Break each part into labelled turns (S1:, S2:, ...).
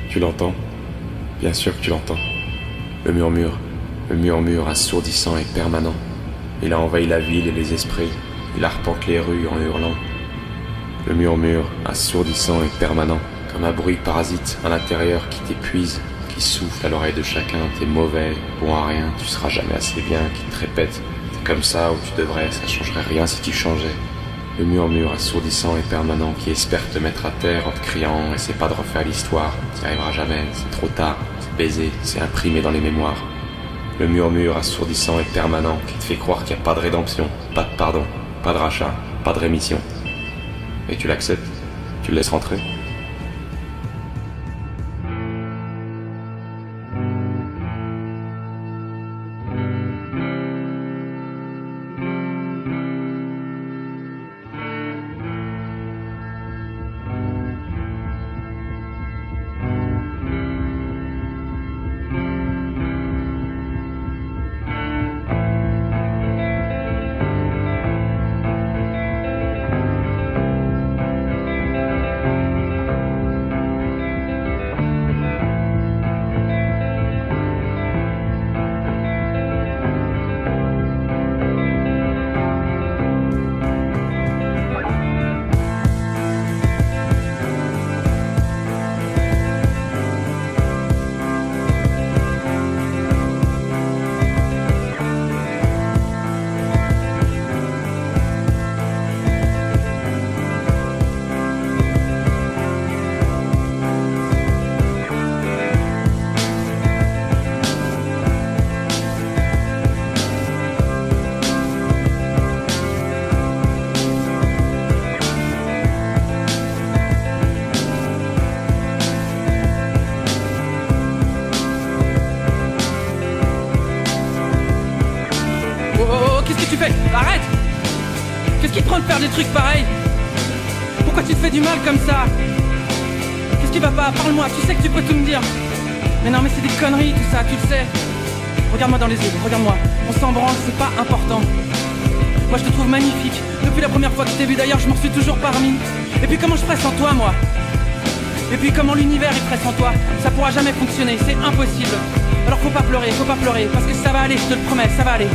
S1: Tu l'entends? Bien sûr que tu l'entends. Le murmure assourdissant et permanent. Il a envahi la ville et les esprits. Il arpente les rues en hurlant. Le murmure assourdissant et permanent, comme un bruit parasite à l'intérieur qui t'épuise, qui souffle à l'oreille de chacun. T'es mauvais, bon à rien, tu seras jamais assez bien, qui te répète. T'es comme ça où tu devrais, ça changerait rien si tu changeais. Le murmure assourdissant et permanent qui espère te mettre à terre en te criant « Essaie pas de refaire l'histoire, t'y arriveras jamais, c'est trop tard, c'est baisé, c'est imprimé dans les mémoires. » Le murmure assourdissant et permanent qui te fait croire qu'il n'y a pas de rédemption, pas de pardon, pas de rachat, pas de rémission. Et tu l'acceptes? Tu le laisses rentrer?
S2: Arrête! Qu'est-ce qui te prend de faire des trucs pareils? Pourquoi tu te fais du mal comme ça? Qu'est-ce qui va pas? Parle-moi, tu sais que tu peux tout me dire. Mais non mais c'est des conneries tout ça, tu le sais. Regarde-moi dans les yeux, regarde-moi. On s'en branle, c'est pas important. Moi je te trouve magnifique. Depuis la première fois que je t'ai vu d'ailleurs, je m'en suis toujours parmi. Et puis comment je ferais sans toi moi? Et puis comment l'univers il ferait sans toi? Ça pourra jamais fonctionner, c'est impossible. Alors faut pas pleurer, parce que ça va aller, je te le promets, ça va aller.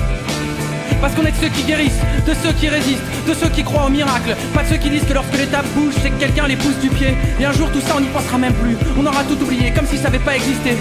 S2: Parce qu'on est de ceux qui guérissent, de ceux qui résistent, de ceux qui croient au miracle. Pas de ceux qui disent que lorsque les tables bougent, c'est que quelqu'un les pousse du pied. Et un jour tout ça on n'y pensera même plus. On aura tout oublié, comme si ça n'avait pas existé.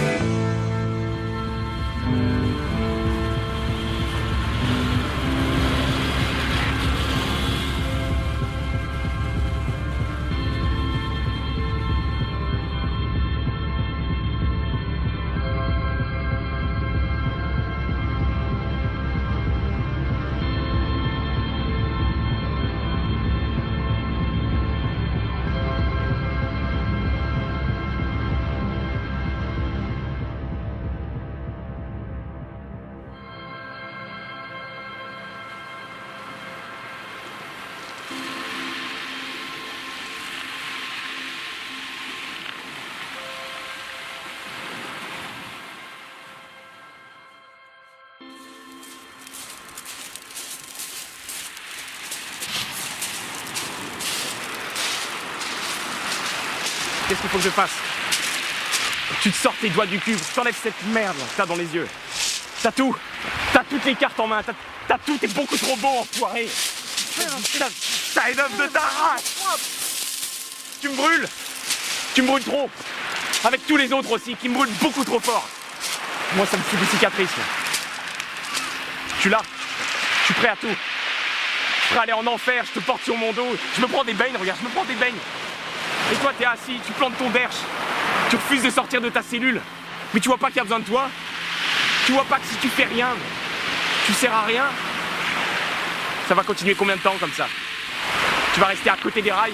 S3: Qu'est-ce qu'il faut que je fasse? Tu te sors tes doigts du cul, tu t'enlèves cette merde que t'as dans les yeux. T'as tout. T'as toutes les cartes en main. T'as tout, t'es beaucoup trop beau, enfoiré. T'as une œuvre de ta race. Tu me brûles. Tu me brûles trop. Avec tous les autres aussi, qui me brûlent beaucoup trop fort. Moi, ça me fout des cicatrices. Là. Je suis là. Je suis prêt à tout. Je suis prêt à aller en enfer, je te porte sur mon dos. Je me prends des beignes, regarde, je me prends des beignes. Et toi, t'es assis, tu plantes ton derche. Tu refuses de sortir de ta cellule. Mais tu vois pas qu'il y a besoin de toi? Tu vois pas que si tu fais rien, tu sers à rien? Ça va continuer combien de temps comme ça? Tu vas rester à côté des rails,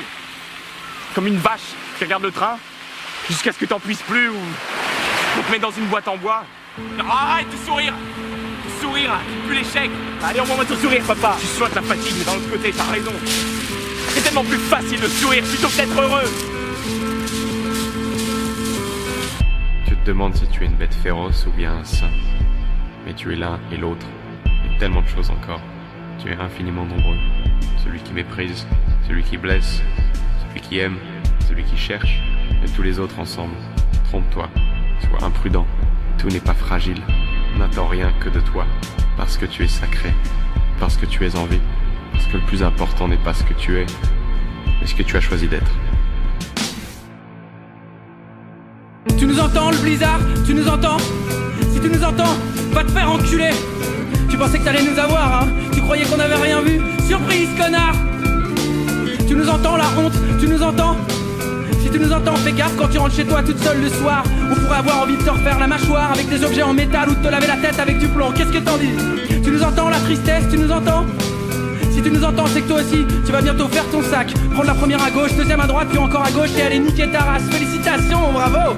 S3: comme une vache qui regarde le train, jusqu'à ce que t'en puisses plus, ou on te met dans une boîte en bois. Arrête de sourire! De sourire, plus l'échec! Allez, envoie-moi ton sourire, papa! Tu sois la fatigue, mais d'un autre côté, t'as raison. C'est tellement plus facile de sourire plutôt que d'être heureux.
S1: Tu te demandes si tu es une bête féroce ou bien un saint. Mais tu es l'un et l'autre, et tellement de choses encore. Tu es infiniment nombreux. Celui qui méprise, celui qui blesse, celui qui aime, celui qui cherche, et tous les autres ensemble. Trompe-toi, sois imprudent, tout n'est pas fragile. N'attends rien que de toi, parce que tu es sacré, parce que tu es en vie, parce que le plus important n'est pas ce que tu es, mais ce que tu as choisi d'être.
S2: Tu nous entends, le blizzard? Tu nous entends? Si tu nous entends, va te faire enculer. Tu pensais que t'allais nous avoir, hein? Tu croyais qu'on avait rien vu? Surprise, connard! Tu nous entends, la honte? Tu nous entends? Si tu nous entends, fais gaffe quand tu rentres chez toi toute seule le soir. On pourrait avoir envie de te refaire la mâchoire avec des objets en métal ou de te laver la tête avec du plomb. Qu'est-ce que t'en dis? Tu nous entends, la tristesse? Tu nous entends? Si tu nous entends, c'est que toi aussi, tu vas bientôt faire ton sac. Prendre la première à gauche, deuxième à droite, puis encore à gauche et aller niquer ta race. Félicitations, bravo!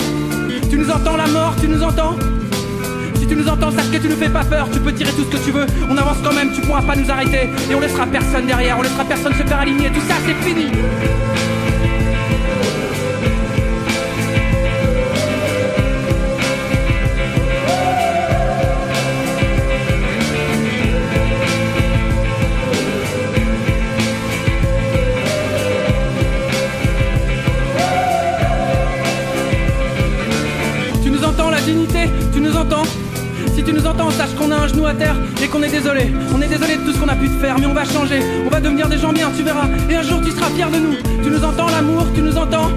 S2: Tu nous entends, la mort? Tu nous entends? Si tu nous entends, sache que tu ne fais pas peur. Tu peux tirer tout ce que tu veux, on avance quand même, tu pourras pas nous arrêter. Et on laissera personne derrière, on laissera personne se faire aligner. Tout ça, c'est fini! Dignité, tu nous entends? Si tu nous entends, sache qu'on a un genou à terre et qu'on est désolé. On est désolé de tout ce qu'on a pu te faire, mais on va changer. On va devenir des gens bien, tu verras. Et un jour tu seras fier de nous. Tu nous entends, l'amour? Tu nous entends?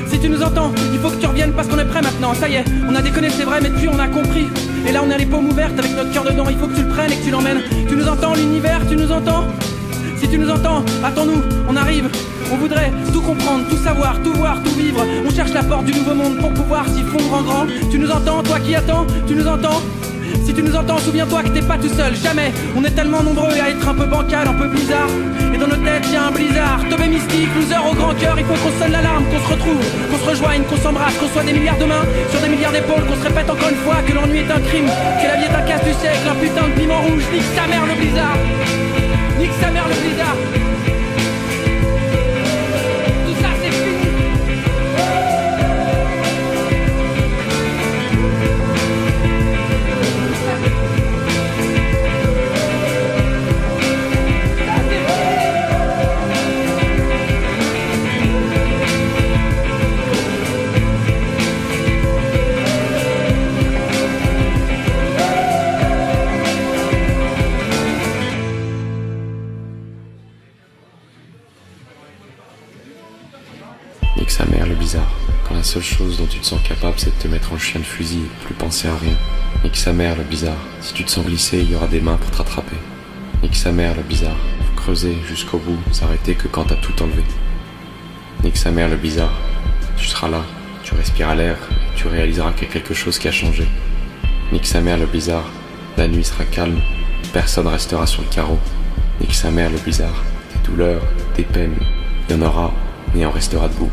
S2: Si tu nous entends, il faut que tu reviennes parce qu'on est prêt maintenant. Ça y est, on a déconné, c'est vrai, mais depuis on a compris. Et là on a les paumes ouvertes avec notre cœur dedans. Il faut que tu le prennes et que tu l'emmènes. Tu nous entends, l'univers? Tu nous entends? Si tu nous entends, attends-nous, on arrive. On voudrait tout comprendre, tout savoir, tout voir, tout vivre. On cherche la porte du nouveau monde pour pouvoir s'y fondre en grand. Tu nous entends, toi qui attends? Tu nous entends? Si tu nous entends, souviens-toi que t'es pas tout seul, jamais. On est tellement nombreux à être un peu bancal, un peu bizarre. Et dans nos têtes y'a un blizzard. Teubé mystique, loser au grand cœur. Il faut qu'on sonne l'alarme, qu'on se retrouve, qu'on se rejoigne, qu'on s'embrasse, qu'on soit des milliards de mains sur des milliards d'épaules, qu'on se répète encore une fois que l'ennui est un crime, que la vie est un casse du siècle, un putain de piment rouge. Nique sa mère le blizzard. Nique sa mère le blizzard.
S1: Nique sa mère le bizarre, quand la seule chose dont tu te sens capable c'est de te mettre en chien de fusil et plus penser à rien. Nique sa mère le bizarre, si tu te sens glisser il y aura des mains pour te rattraper. Nique sa mère le bizarre, faut creuser jusqu'au bout, s'arrêter que quand t'as tout enlevé. Nique sa mère le bizarre, tu seras là, tu respireras l'air, et tu réaliseras qu'il y a quelque chose qui a changé. Nique sa mère le bizarre, la nuit sera calme, personne restera sur le carreau. Nique sa mère le bizarre, des douleurs, des peines, il y en aura, mais on restera debout.